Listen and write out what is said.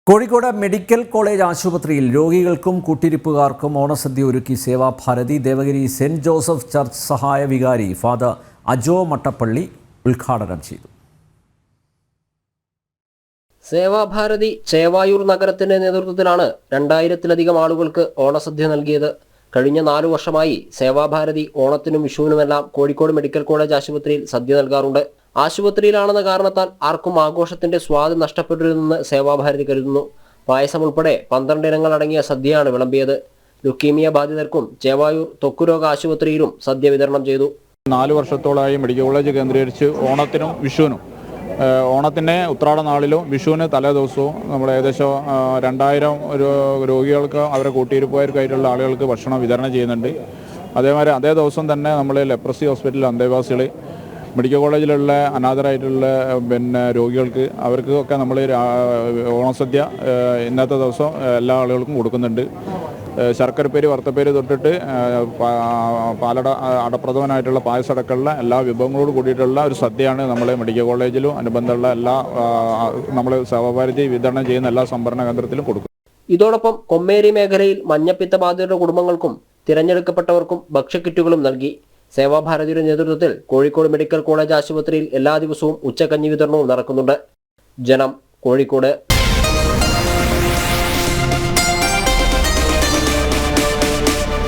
Kozhikode medical college ആശുപത്രിയിൽ രോഗികൾക്കും കൂട്ടിരിപ്പുകാർക്കും ഓണസദ്യ ഒരുക്കി Sevabharati Devagiri saint Joseph church സഹായ വികാരി ഫാദർ അജോ മട്ടപ്പള്ളി ഉദ്ഘാടനം ചെയ്തു. സേവാഭാരതി ചേവായൂർ നഗരത്തിന്റെ നേതൃത്വത്തിലാണ് 2000-ലധികം ആളുകൾക്ക് ഓണസദ്യ നൽകിയത്. കഴിഞ്ഞ 4 വർഷമായി സേവാഭാരതി ഓണത്തിനും വിഷുവിനുമെല്ലാം കോഴിക്കോട് മെഡിക്കൽ കോളേജ് ആശുപത്രിയിൽ സദ്യ നൽകാറുണ്ട്. ആശുപത്രിയിലാണെന്ന കാരണത്താൽ ആർക്കും ആഘോഷത്തിന്റെ സ്വാദ് നഷ്ടപ്പെട്ടിരുന്നെന്ന് സേവാഭാരതി കരുതുന്നു. പായസം ഉൾപ്പെടെ 12 ഇനങ്ങൾ അടങ്ങിയ സദ്യയാണ് വിളമ്പിയത്. ലുക്കീമിയ ബാധിതർക്കും ചേവായൂർ ത്വക്കുരോഗ ആശുപത്രിയിലും സദ്യ വിതരണം ചെയ്തു. 4 വർഷത്തോളമായി മെഡിക്കൽ കോളേജ് കേന്ദ്രീകരിച്ച് ഓണത്തിനും വിഷുവിനും, ഓണത്തിൻ്റെ ഉത്രാട നാളിലും വിഷുവിന് തലേ ദിവസവും നമ്മൾ ഏകദേശം 2000 രോഗികൾക്ക് അവരെ കൂട്ടിയിരിപ്പുകാർക്കായിട്ടുള്ള ആളുകൾക്ക് ഭക്ഷണം വിതരണം ചെയ്യുന്നുണ്ട്. അതേമാതിരി അതേ ദിവസം തന്നെ നമ്മൾ ലെപ്രസി ഹോസ്പിറ്റൽ അന്തേവാസികൾ, മെഡിക്കൽ കോളേജിലുള്ള അനാഥരായിട്ടുള്ള രോഗികൾക്ക് അവർക്കൊക്കെ നമ്മൾ ഓണസദ്യ ഇന്നത്തെ ദിവസം എല്ലാ ആളുകൾക്കും കൊടുക്കുന്നുണ്ട്. ശർക്കരപ്പേര് വറുത്തപ്പേര് തൊട്ടിട്ട് പാലട അടപ്രഥമനായിട്ടുള്ള പായസടക്കമുള്ള എല്ലാ വിഭവങ്ങളോട് കൂടിയിട്ടുള്ള ഒരു സദ്യയാണ് നമ്മൾ മെഡിക്കൽ കോളേജിലും അനുബന്ധമുള്ള എല്ലാ നമ്മൾ സേവാഭാരതി വിതരണം ചെയ്യുന്ന എല്ലാ സംഭരണ കേന്ദ്രത്തിലും കൊടുക്കും. ഇതോടൊപ്പം കൊമ്മേരി മേഖലയിൽ മഞ്ഞപ്പിത്ത ബാധിതരുടെ കുടുംബങ്ങൾക്കും തിരഞ്ഞെടുക്കപ്പെട്ടവർക്കും ഭക്ഷ്യക്കിറ്റുകളും നൽകി. സേവാഭാരതിയുടെ നേതൃത്വത്തിൽ കോഴിക്കോട് മെഡിക്കൽ കോളേജ് ആശുപത്രിയിൽ എല്ലാ ദിവസവും ഉച്ചക്കഞ്ഞി വിതരണവും നടക്കുന്നുണ്ട്. ജനം, കോഴിക്കോട്.